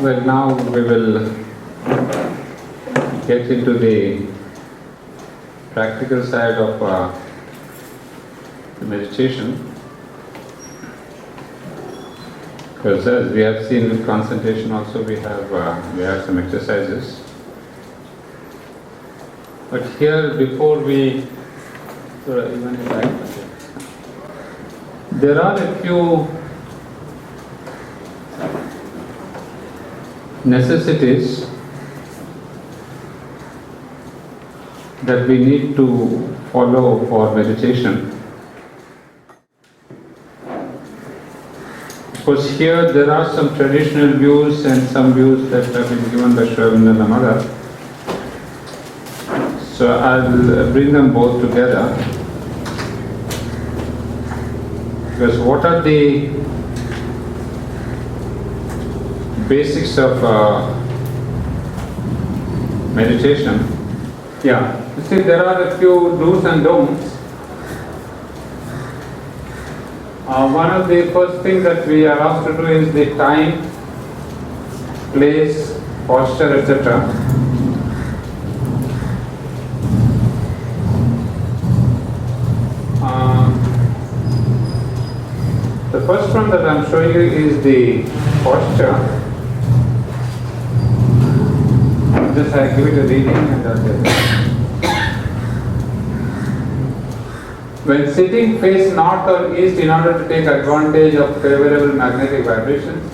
Well, now we will get into the practical side of the meditation. Because as we have seen with concentration also, we have some exercises. But here, before we there are a few necessities that we need to follow for meditation. Of course, here there are some traditional views and some views that have been given by Shravananda. So I'll bring them both together. Because what are the basics of meditation? Yeah, you see, there are a few do's and don'ts. One of the first things that we are asked to do is the time, place, posture, etc. The first one that I am showing you is the posture. Just I give it a reading and that's it. When sitting, face north or east in order to take advantage of favorable magnetic vibrations.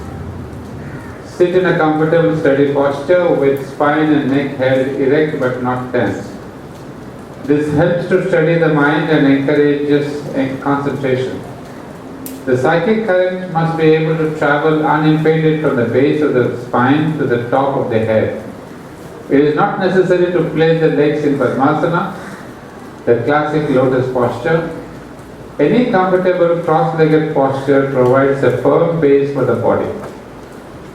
Sit in a comfortable steady posture with spine and neck held erect but not tense. This helps to steady the mind and encourages concentration. The psychic current must be able to travel unimpeded from the base of the spine to the top of the head. It is not necessary to place the legs in Padmasana, the classic lotus posture. Any comfortable cross-legged posture provides a firm base for the body.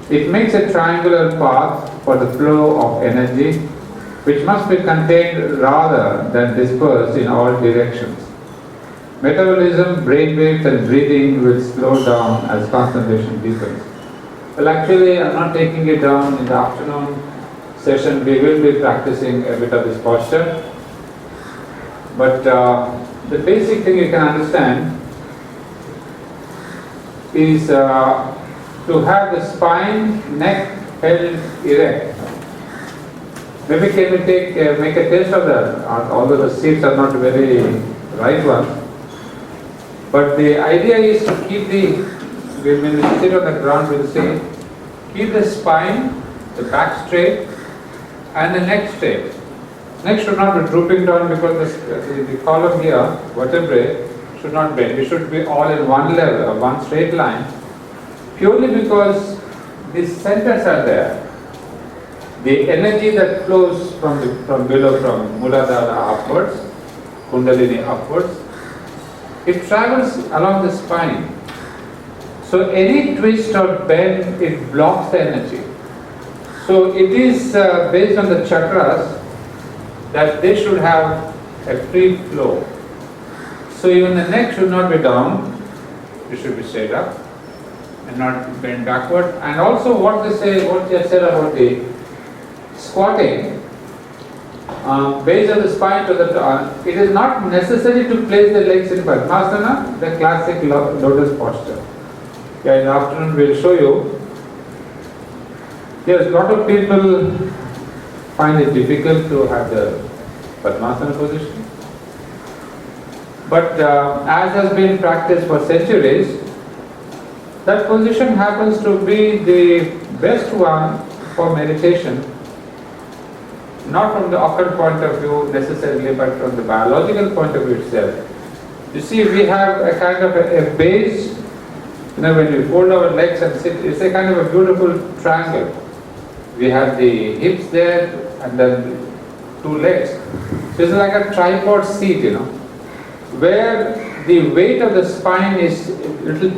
It makes a triangular path for the flow of energy, which must be contained rather than dispersed in all directions. Metabolism, brain waves and breathing will slow down as concentration deepens. Well, actually, I'm not taking it down in the afternoon session. We will be practicing a bit of this posture. But the basic thing you can understand is to have the spine, neck held erect. Maybe can we make a test of that, although the seats are not very right ones. But the idea is to keep when we sit on the ground, we'll say, keep the spine, the back straight, and the neck straight. Neck should not be drooping down because the column here, vertebrae, should not bend. We should be all in one level, one straight line, purely because the centers are there. The energy that flows from below, from Muladhara upwards, Kundalini upwards, it travels along the spine. So any twist or bend, it blocks the energy. So it is based on the chakras that they should have a free flow. So even the neck should not be down, it should be straight up and not bend backward. And also what they said about the squatting, base of the spine to the it is not necessary to place the legs in Padmasana, the classic lotus posture. Yeah, in the afternoon we will show you. Yes, a lot of people find it difficult to have the Padmasana position. But as has been practiced for centuries, that position happens to be the best one for meditation. Not from the occult point of view necessarily, but from the biological point of view itself. You see, we have a kind of a base, when we fold our legs and sit, it's a kind of a beautiful triangle. We have the hips there and then two legs. So it's like a tripod seat, where the weight of the spine is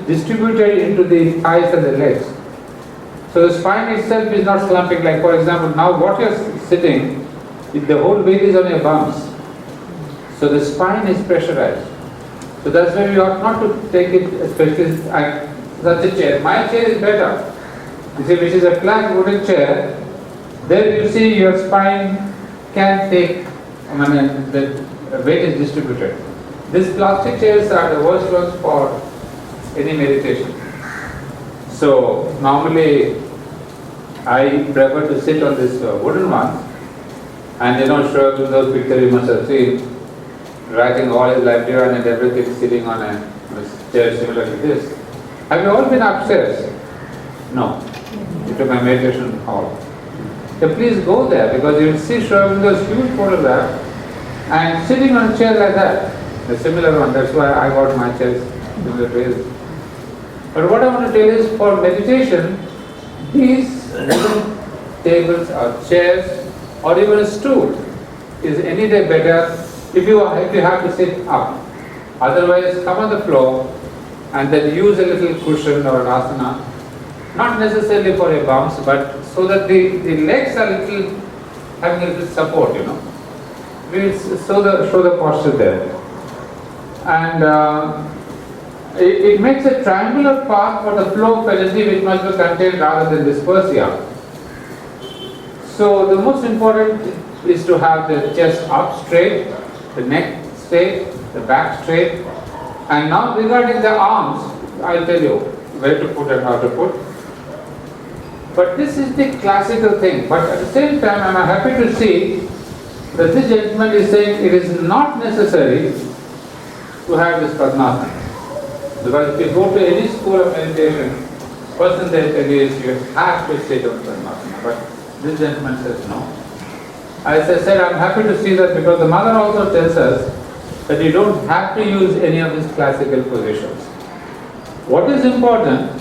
distributed into the thighs and the legs. So the spine itself is not slumping, like for example, now what you're sitting, the whole weight is on your bums. So the spine is pressurized. So that's why we ought not to take it, especially such a chair. My chair is better. You see, which is a flat wooden chair, there you see your spine can take, the weight is distributed. These plastic chairs are the worst ones for any meditation. So normally I prefer to sit on this wooden one, and sure, in those pictures you must have seen, writing all his livelihood and everything, sitting on a chair similar to this. Have you all been upstairs? No. To my meditation hall. So please go there, because you will see Shravind's huge photograph and sitting on a chair like that, a similar one. That's why I got my chairs similar to his. But what I want to tell you is, for meditation, these wooden tables or chairs or even a stool is any day better if you have to sit up. Otherwise, come on the floor and then use a little cushion or asana, not necessarily for your bumps, but so that the legs are having a little support, We will show the posture there. And it makes a triangular path for the flow of energy which must be contained rather than dispersed here. So the most important is to have the chest up straight, the neck straight, the back straight. And now regarding the arms, I'll tell you where to put and how to put. But this is the classical thing. But at the same time, I'm happy to see that this gentleman is saying it is not necessary to have this Padmasana. Because if you go to any school of meditation, first thing they tell you is you have to sit on Padmasana. But this gentleman says no. As I said, I'm happy to see that, because the mother also tells us that you don't have to use any of these classical positions. What is important?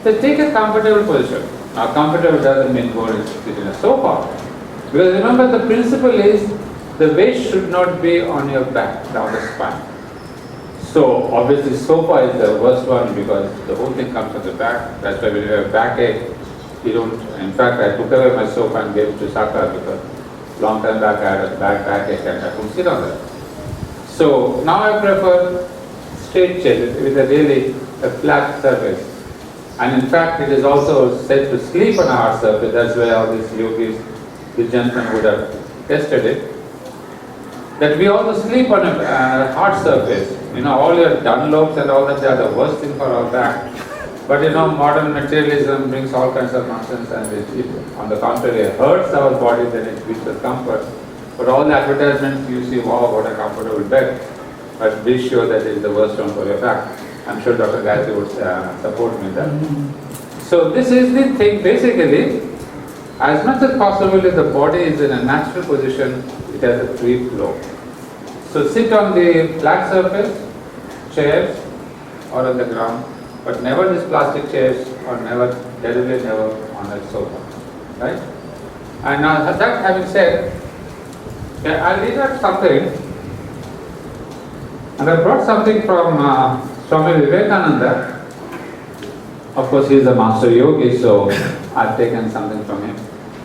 So take a comfortable position. Now, comfortable doesn't mean go and sit in a sofa. Because remember, the principle is the weight should not be on your back, down the spine. So obviously sofa is the worst one, because the whole thing comes on the back. That's why when you have backache, you don't. In fact, I took away my sofa and gave it to SACAR, because long time back I had a bad backache and I couldn't sit on that. So now I prefer straight chair with a flat surface. And in fact, it is also said to sleep on a hard surface. That's why all these yogis, the gentlemen would have tested it. That we also sleep on a hard surface. All your Dunlops and all that, they are the worst thing for our back. But modern materialism brings all kinds of nonsense, and it on the contrary, it hurts our body than it gives us comfort. But all the advertisements you see, wow, what a comfortable bed. But be sure that it is the worst one for your back. I'm sure Dr. Gayatri would support me in that. So this is the thing, basically, as much as possible if the body is in a natural position, it has a free flow. So sit on the flat surface, chairs, or on the ground, but never these plastic chairs, or deliberately never on a sofa, right? And now that having said, I'll read out something, and I brought something from Swami Vivekananda. Of course, he is a master yogi, so I've taken something from him.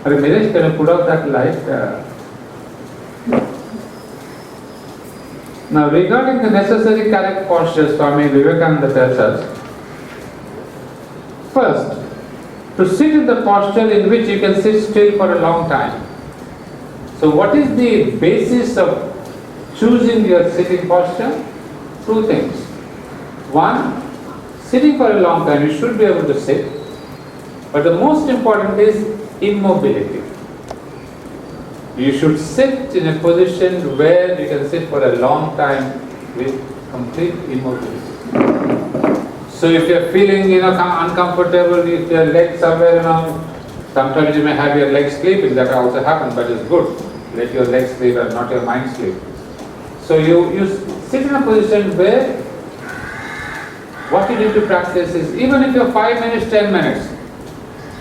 Miresh, can you put out that light? Now, regarding the necessary correct posture, Swami Vivekananda tells us, first, to sit in the posture in which you can sit still for a long time. So what is the basis of choosing your sitting posture? Two things. One, sitting for a long time, you should be able to sit. But the most important is immobility. You should sit in a position where you can sit for a long time with complete immobility. So if you're feeling, uncomfortable with your legs somewhere, sometimes you may have your legs sleeping, that also happens, but it's good. Let your legs sleep and not your mind sleep. So you sit in a position where what you need to practice is, even if you're 5 minutes, 10 minutes,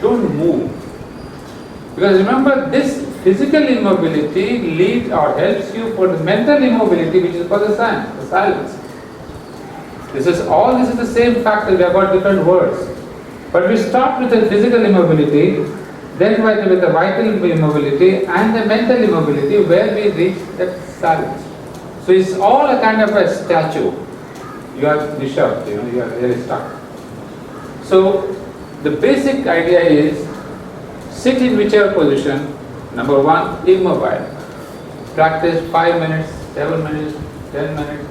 don't move. Because remember, this physical immobility leads or helps you for the mental immobility, which is for the silence. This is the same factor, we have got different words. But we start with the physical immobility, then with the vital immobility and the mental immobility, where we reach that silence. So it's all a kind of a statue. You are disturbed, you are very stuck. So the basic idea is sit in whichever position. Number one, immobile. Practice 5 minutes, 7 minutes, 10 minutes.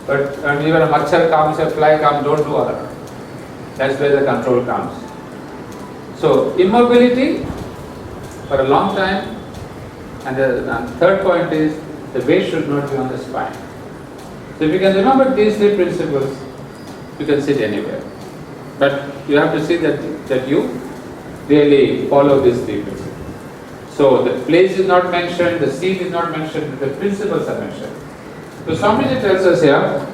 But even a machhar comes, a fly comes, don't do all that. That's where the control comes. So immobility for a long time. And the third point is the weight should not be on the spine. So if you can remember these three principles, you can sit anywhere. But you have to see that you really follow these three principles. So the place is not mentioned, the seat is not mentioned, the principles are mentioned. So Swamiji tells us here,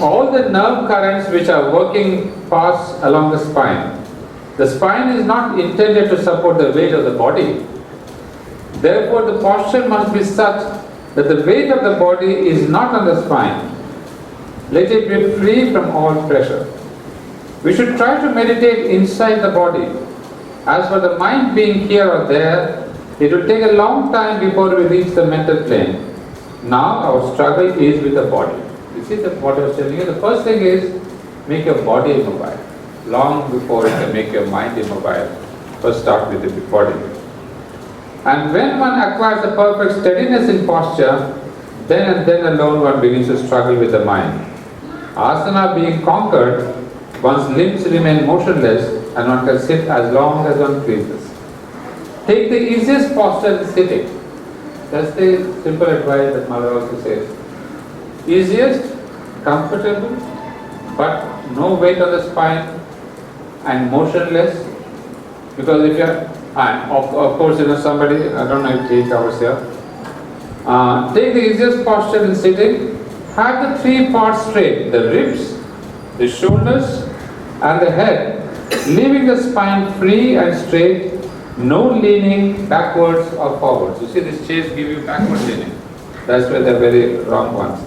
all the nerve currents which are working pass along the spine. The spine is not intended to support the weight of the body. Therefore, the posture must be such that the weight of the body is not on the spine. Let it be free from all pressure. We should try to meditate inside the body. As for the mind being here or there, it will take a long time before we reach the mental plane. Now our struggle is with the body. You see what I was telling you? The first thing is make your body immobile. Long before you can make your mind immobile, first start with the body. And when one acquires the perfect steadiness in posture, then and then alone one begins to struggle with the mind. Asana being conquered, one's limbs remain motionless and one can sit as long as one pleases. Take the easiest posture in sitting. That's the simple advice that Mother also says. Easiest, comfortable, but no weight on the spine and motionless. Because if you are, of course, somebody, I don't know if he covers here. Take the easiest posture in sitting. Have the three parts straight, the ribs, the shoulders and the head, leaving the spine free and straight, no leaning backwards or forwards. You see, these chairs give you backward leaning. That's where they're very wrong ones.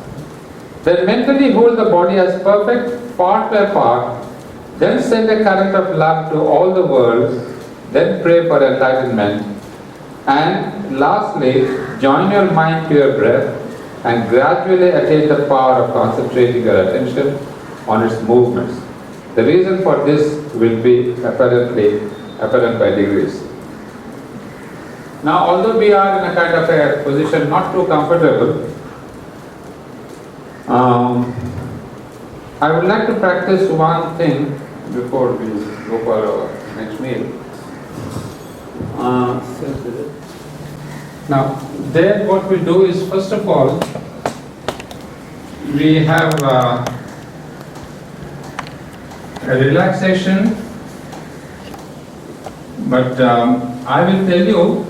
Then mentally hold the body as perfect, part by part, then send a current of love to all the world, then pray for enlightenment, and lastly, join your mind to your breath and gradually attain the power of concentrating your attention on its movements. The reason for this will be apparent by degrees. Now, although we are in a kind of a position not too comfortable, I would like to practice one thing before we go for our next meal. Now, there what we do is, first of all, we have a relaxation, but I will tell you,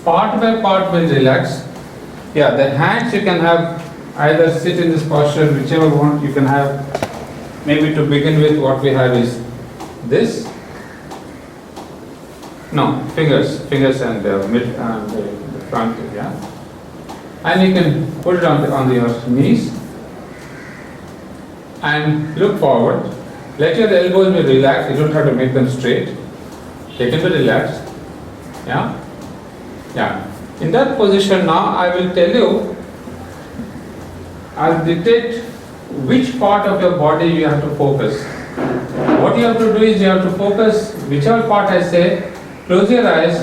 part by part will relax. Yeah, the hands you can have, either sit in this posture, whichever one you can have. Maybe to begin with, what we have is this. No, fingers and mid and the front, yeah. And you can put it on your knees and look forward. Let your elbows be relaxed. You don't have to make them straight. They can be relaxed. Yeah. Yeah. In that position now, I will tell you, I'll dictate which part of your body you have to focus. What you have to do is you have to focus whichever part I say. Close your eyes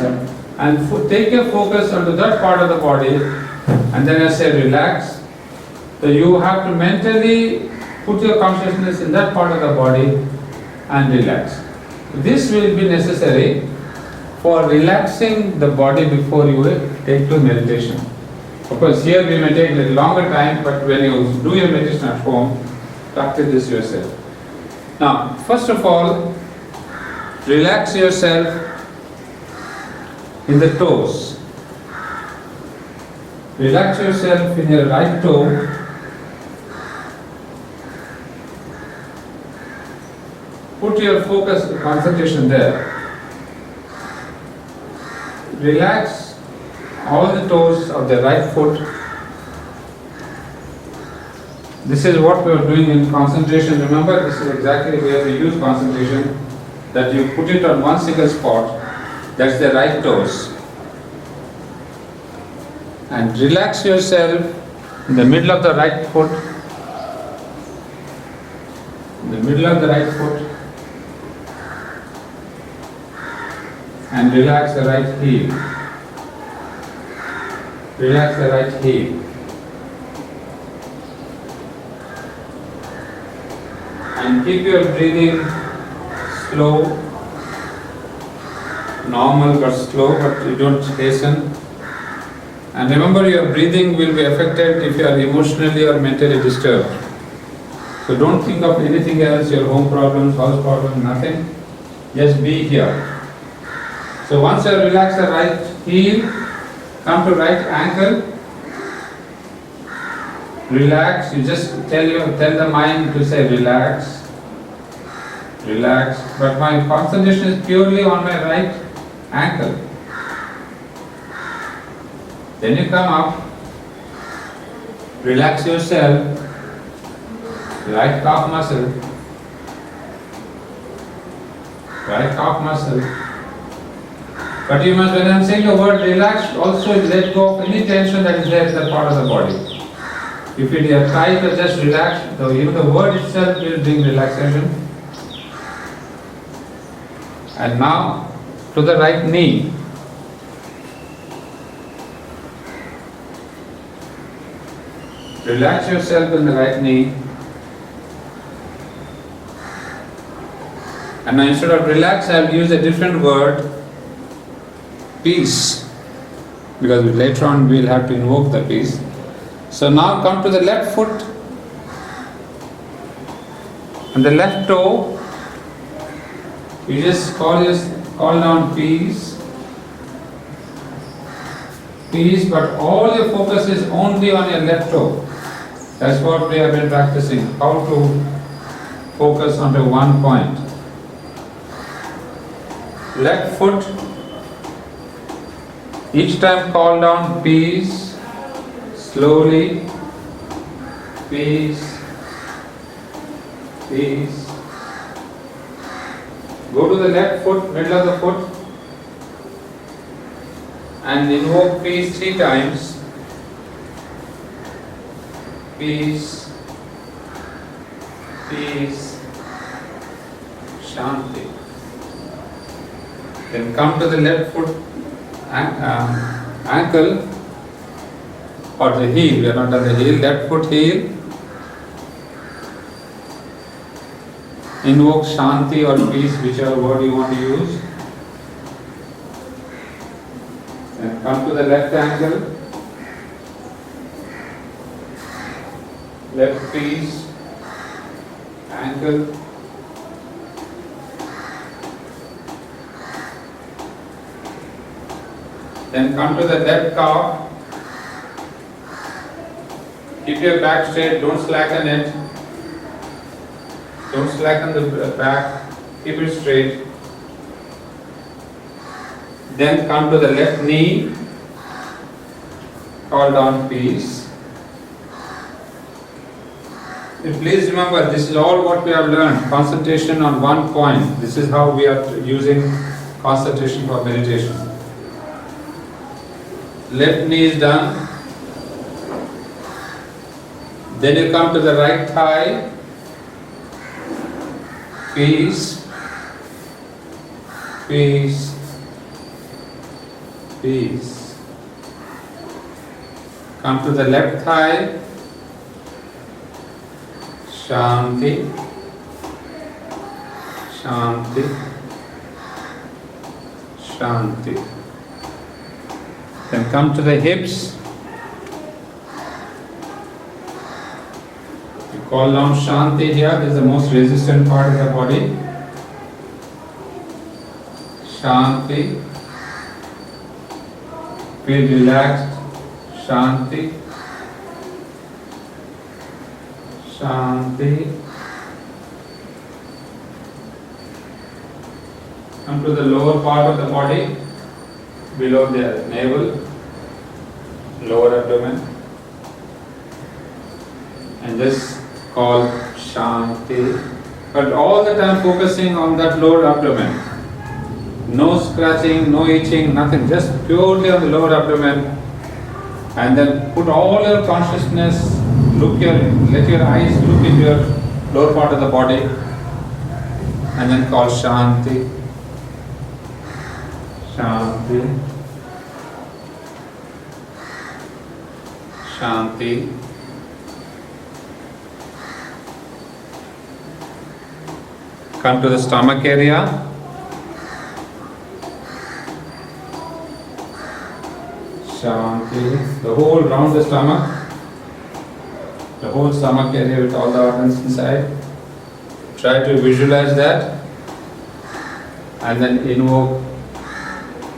and take your focus onto that part of the body, and then I say relax. So you have to mentally put your consciousness in that part of the body and relax. This will be necessary for relaxing the body before you take to meditation. Of course, here we may take a little longer time, but when you do your meditation at home, practice this yourself. Now, first of all, relax yourself in the toes. Relax yourself in your right toe. Put your focus, concentration there. Relax all the toes of the right foot. This is what we are doing in concentration. Remember, this is exactly where we use concentration, that you put it on one single spot. That's the right toes. And relax yourself in the middle of the right foot. In the middle of the right foot. and relax the right heel. Relax the right heel. And keep your breathing slow, normal but slow, but you don't hasten. And remember, your breathing will be affected if you are emotionally or mentally disturbed. So don't think of anything else, your home problems, house problems, nothing. Just be here. So once you relax the right heel, come to right ankle. Relax. You just tell the mind to say relax, relax. But my concentration is purely on my right ankle. Then you come up, relax yourself, right calf muscle, right calf muscle. But you must, when I am saying the word relax, also let go of any tension that is there in that part of the body. If you try to just relax, even the word itself will bring relaxation. And now to the right knee. Relax yourself in the right knee. And now instead of relax, I will use a different word, peace. Because later on we will have to invoke the peace. So now come to the left foot and the left toe. You just call down peace. Peace, but all your focus is only on your left toe. That's what we have been practicing, how to focus onto one point. Left foot, each time call down peace, slowly, peace, peace. Go to the left foot, middle of the foot, and invoke peace 3 times. Peace, peace, Shanti. Then come to the left foot ankle or the heel. We are not on the heel, left foot heel. Invoke Shanti or peace, whichever word you want to use. Then come to the left ankle. Left peace, ankle, then come to the left calf. Keep your back straight, don't slacken it. Don't slacken the back, keep it straight. Then come to the left knee, call down peace. Please remember, this is all what we have learned, concentration on one point. This is how we are using concentration for meditation. Left knee is done. Then you come to the right thigh. Peace, peace, peace. Come to the left thigh. Shanti, Shanti, Shanti. Then come to the hips. You call down Shanti here. This is the most resistant part of the body. Shanti. Feel relaxed. Shanti. Shanti. Come to the lower part of the body, below the navel, lower abdomen, and just call Shanti. But all the time focusing on that lower abdomen. No scratching, no itching, nothing, just purely on the lower abdomen. And then put all your consciousness, let your eyes look in your lower part of the body, and then call Shanti, Shanti. Shanti. Come to the stomach area. Shanti. The whole round the stomach. The whole stomach area with all the organs inside. Try to visualize that. And then invoke.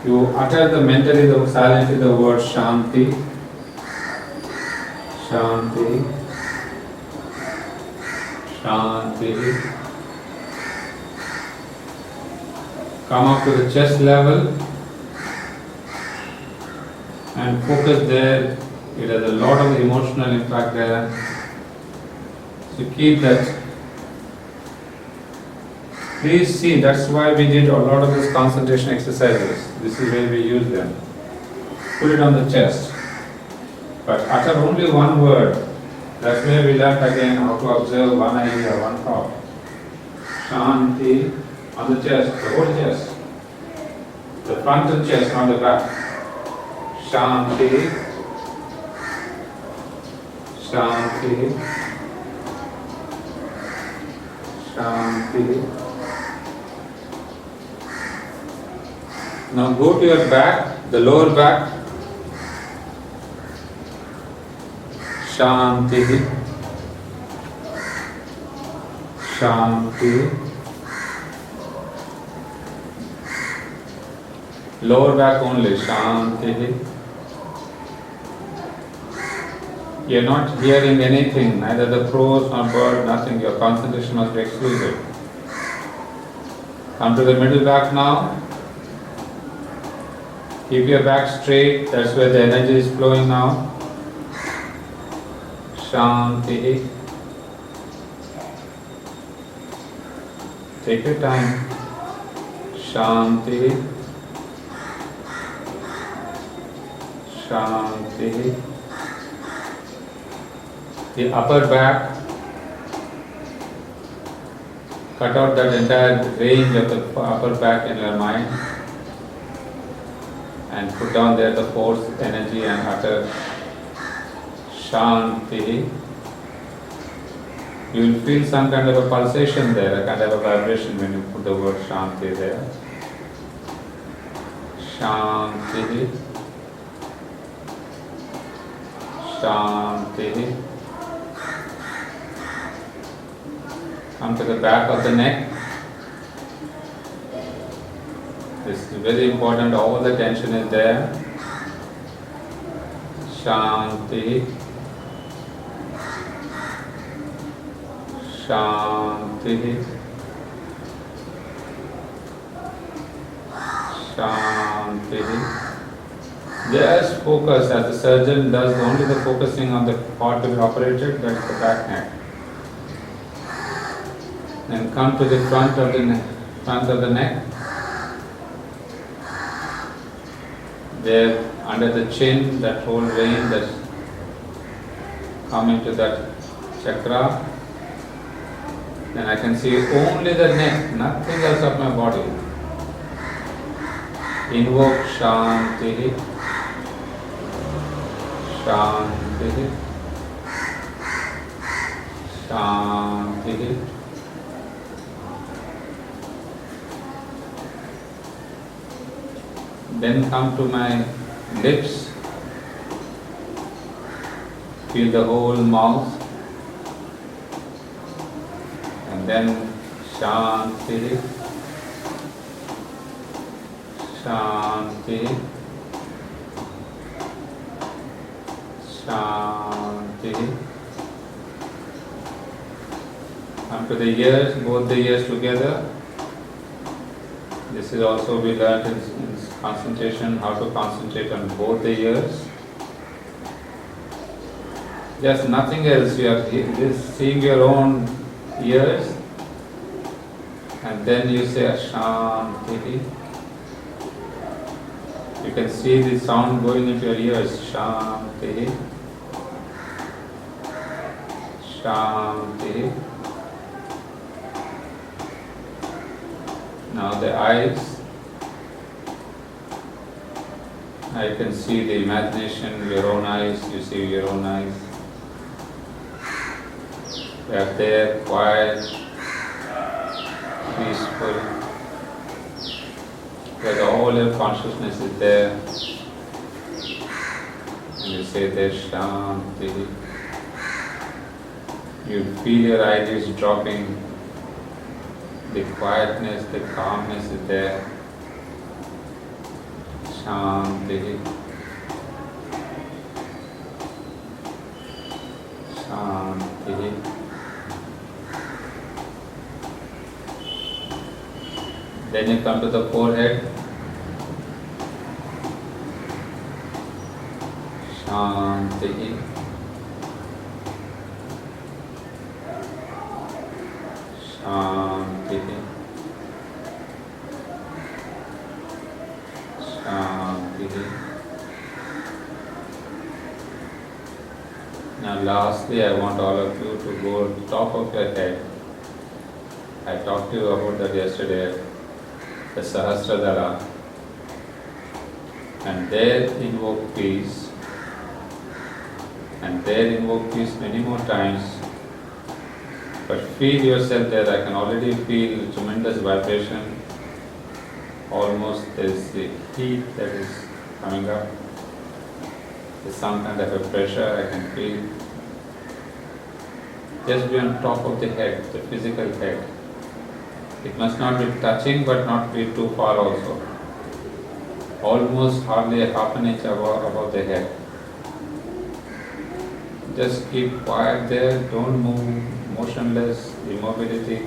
You utter mentally, silently the word Shanti. Shanti. Shanti. Come up to the chest level and focus there. It has a lot of emotional impact there. So keep that. Please see, that's why we did a lot of these concentration exercises. This is where we use them. Put it on the chest. But utter only one word. That's where we learn again how to observe one idea, one thought. Shanti on the chest, the whole chest. The front of the chest, not the back. Shanti. Shanti. Shanti. Now go to your back, the lower back. Shanti. Shanti. Lower back only. Shanti. You're not hearing anything, neither the crows nor bird, nothing. Your concentration must be exclusive. Come to the middle back now. Keep your back straight, that's where the energy is flowing now. Shanti. Take your time. Shanti. Shanti. The upper back. Cut out that entire range of the upper back in your mind. And put down there the force, energy and utter Shanti. You will feel some kind of a pulsation there, a kind of a vibration when you put the word Shanti there. Shanti. Shanti. Come to the back of the neck. This is very important, all the tension is there. Shanti. Shanti. Shanti. Just focus, as the surgeon does only the focusing on the part to be operated, that's the back neck. Then come to the front of the neck. There under the chin, that whole vein that's coming to that chakra. Then I can see only the neck, nothing else of my body. Invoke Shanti. Shanti. Shanti. Then come to my lips. Feel the whole mouth. And then Shanti. Shanti. Shanti. Come to the ears, both the ears together. This is also we learned in concentration, how to concentrate on both the ears. Just nothing else, you are just seeing your own ears and then you say Shanti. You can see the sound going into your ears. Shanti. Shanti. Now the eyes. I can see the imagination, your own eyes, you see your own eyes. You are there, quiet, peaceful, where all your consciousness is there. And you say there, Shanti. You feel your eyelids dropping, the quietness, the calmness is there. Shanti. Shanti. Then you come to the forehead. Shanti. Shanti. Shanti. Now lastly, I want all of you to go to the top of your head. I talked to you about that yesterday, the Sahasradhara. And there invoke peace. And there invoke peace many more times. But feel yourself there. I can already feel tremendous vibration. Almost there is the heat that is coming up. There's some kind of a pressure I can feel. Just be on top of the head, the physical head. It must not be touching but not be too far also. Almost hardly a half an inch above the head. Just keep quiet there, don't move, motionless, immobility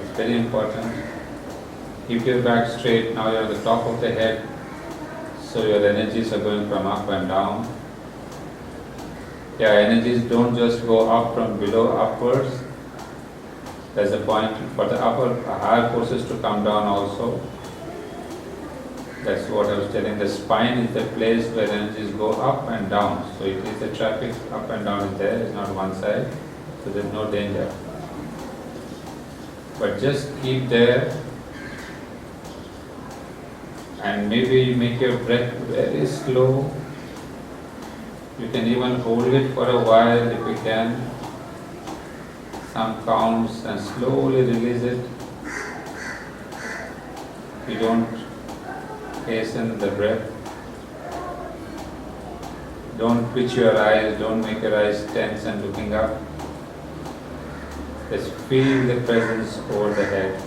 is very important. Keep your back straight, now you're at the top of the head, so your energies are going from up and down. Yeah, energies don't just go up from below upwards. There's a point for the higher forces to come down also. That's what I was telling. The spine is the place where energies go up and down. So it is the traffic up and down is there, it's not one side. So there's no danger. But just keep there and maybe make your breath very slow. You can even hold it for a while if you can. Some counts and slowly release it. You don't hasten the breath. Don't twitch your eyes, don't make your eyes tense and looking up. Just feel the presence over the head.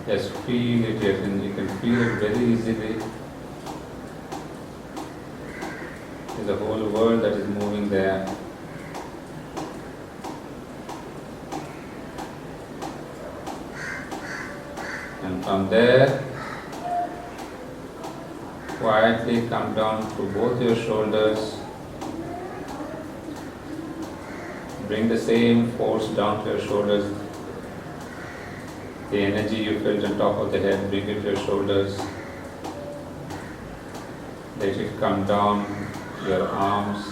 Just feel it, you can feel it very easily. There's a whole world that is moving there. And from there, quietly come down to both your shoulders. Bring the same force down to your shoulders. The energy you felt on top of the head, bring it to your shoulders. Let it come down your arms.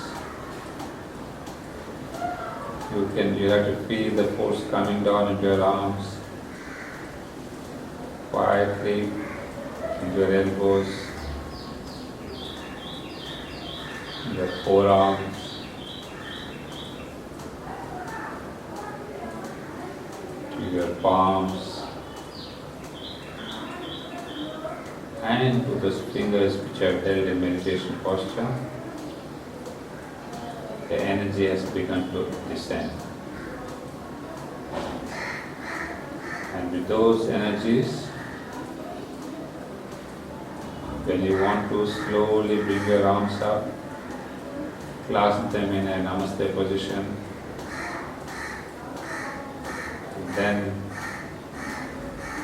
You have to feel the force coming down into your arms. Quietly into your elbows, your forearms, to your palms, and to those fingers which are held in meditation posture. The energy has begun to descend. And with those energies, when you want to slowly bring your arms up, clasp them in a namaste position. And then,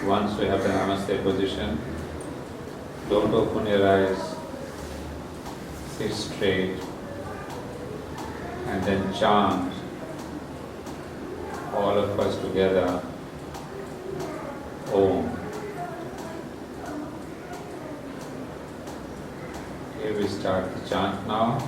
once we have the namaste position, don't open your eyes, sit straight, and then chant, all of us together, Om. Okay, we start the chant now.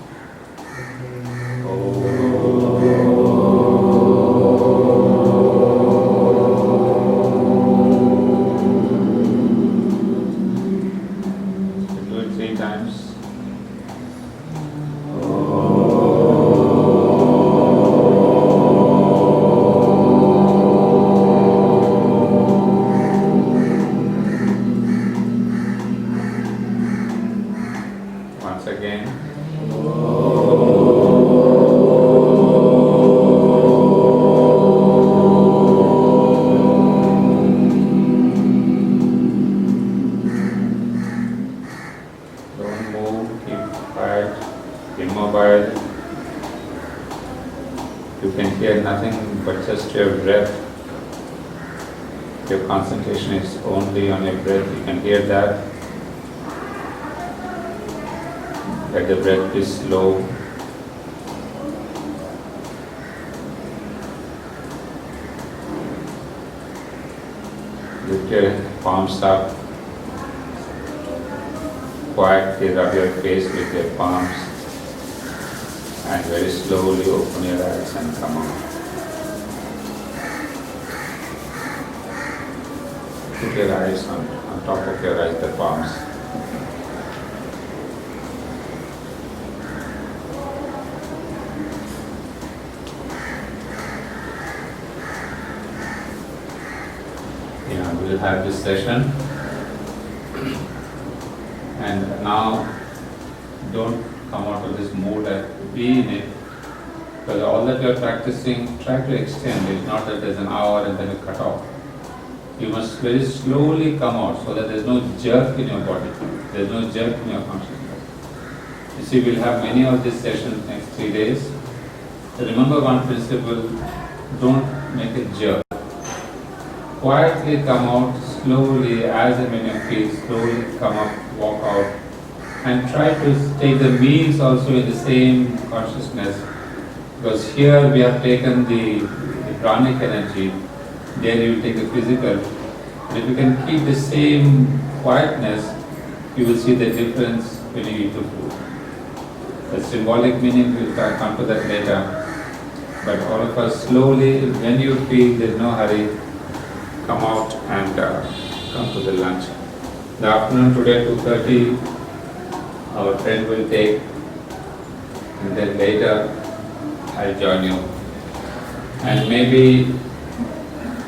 You can hear nothing but just your breath. Your concentration is only on your breath. You can hear that. Let the breath be slow. Lift your palms up. Quietly rub your face with your palms. And very slowly open your eyes and come out. Put your eyes on top of your eyes, the palms. Yeah, we'll have this session. And now, don't come out of this mood and be in it. Because all that you're practicing, try to extend. It's not that there's an hour and then you cut off. You must very slowly come out so that there's no jerk in your body. There's no jerk in your consciousness. You see, we'll have many of these sessions next 3 days. So remember one principle, don't make a jerk. Quietly come out, slowly, as and when you feel, slowly come up, walk out. And try to take the meals also in the same consciousness. Because here we have taken the pranic energy, there you will take the physical. But if you can keep the same quietness, you will see the difference when you eat the food. The symbolic meaning, we'll come to that later. But all of us slowly, when you feel there's no hurry, come out and come to the lunch. The afternoon today, 2:30, our friend will take, and then later I'll join you. And maybe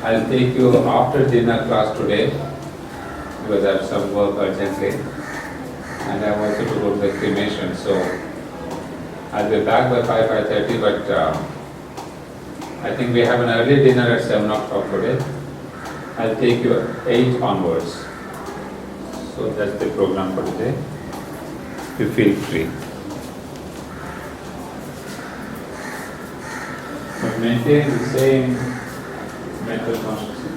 I'll take you after dinner class today, because I have some work urgently. And I want you to go to the cremation, so I'll be back by 5:30, but I think we have an early dinner at 7 o'clock today. I'll take you 8 onwards. So that's the program for today. You feel free. But maintain the same mental consciousness.